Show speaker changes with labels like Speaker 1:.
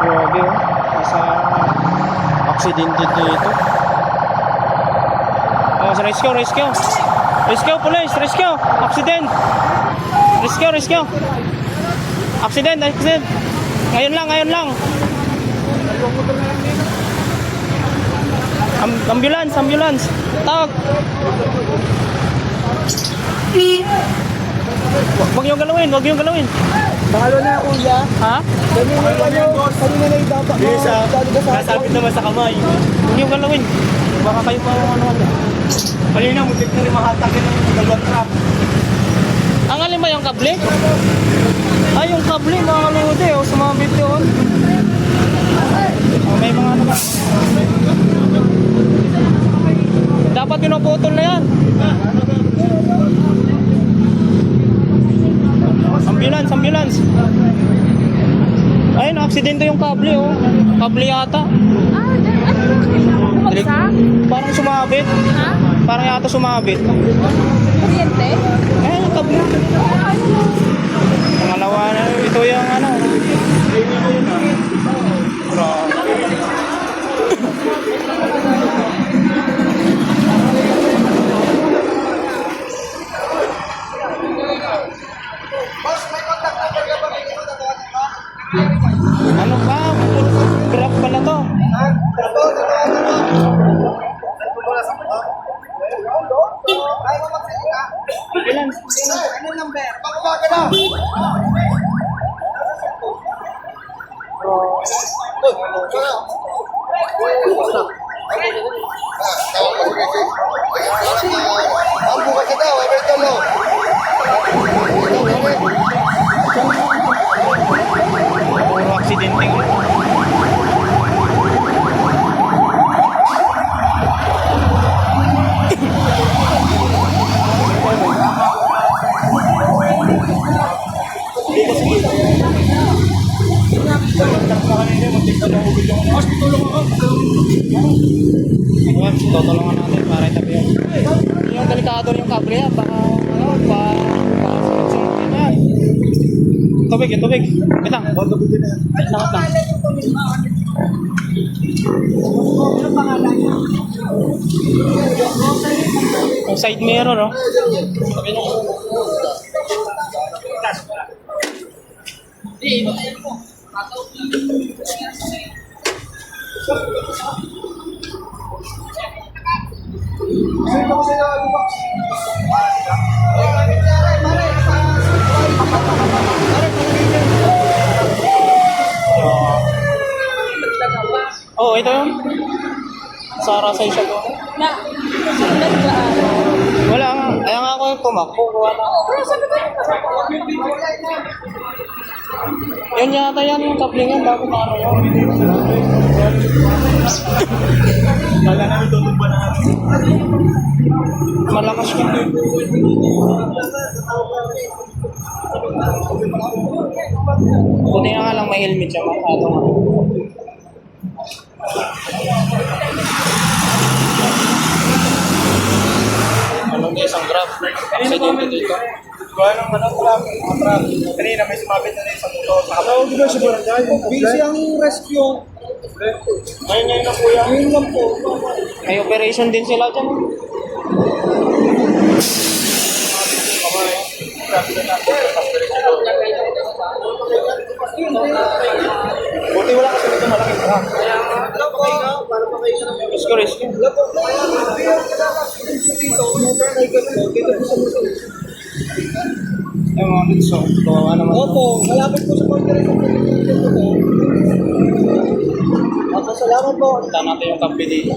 Speaker 1: Grabe oh. Nasa aksidente dito. Oh, rescue, rescue. Rescue, police, rescue. Accident. Rescue, rescue. Accident, accident. Ngayon lang, ngayon lang. Ambulance, ambulance. Tawag. Wag niyong galawin, wag niyong galawin.
Speaker 2: Pangalo na kuya.
Speaker 1: Ha?
Speaker 2: Kanina na idapak mo.
Speaker 1: Nasabit naman sa kamay. Huwag niyong galawin. Baka kayo pa ano.
Speaker 2: Kanina, muntik na rin mahatakin ng dalawang trap.
Speaker 1: Ang alin ba yung kable? Ay, yung kable, mga kaludi. O, sumabit yun. Oh, may mga ano ba? Dapat pinuputol na yan. Ambulance, ambulance. Ayun, aksidente yung kable, oh. Kable yata.
Speaker 3: Bumagsak?
Speaker 1: Parang sumabit.
Speaker 3: Ha?
Speaker 1: Parang yata sumabit.
Speaker 3: Kuryente?
Speaker 1: Eh, kable. Pangalawa na. Ito yung ano. Ano ba? Grab pala to.
Speaker 2: Ano number? Pakabaga na! Ang bukas na daw, ay ito no.
Speaker 1: Puro aksidente ko. Tutulungan natin para itabi yun. Yung delikado yung kable yan. Baka ano, sunod-sunod yan. Tubig, yung tubig. Bitang. Sangat lang. Yung side mirror, no? Oh, ito yun. Sara sa isa ko.
Speaker 3: Na, sunod daan.
Speaker 1: Wala nga. Kaya nga ako tumakbo. Wala.
Speaker 3: Pero sabi ko,
Speaker 1: Yan yata yan yung kaplingan. Bakit na ano yun?
Speaker 2: Kala namin tutumba na natin.
Speaker 1: Malakas ka. Buti na nga lang may helmet siya. Masyado nga. Ano niya isang grab? Aksidente dito.
Speaker 2: Anong trap? Kanina may sumabit na rin sa mundo. Tawag ko sa barangay. Busy ang rescue. Ngayon na kuya. Ngayon lang po.
Speaker 1: May operation din sila dyan.
Speaker 2: Buti wala kasi nito malaking truck. Para pa kayo sa mga
Speaker 1: Rescue, rescue.
Speaker 2: dito po sa mundo.
Speaker 1: Yung mga nitso. Kawawa naman.
Speaker 2: Opo, malapit po sa conference. Opo, salamat po.
Speaker 1: Punta natin yung kape dito.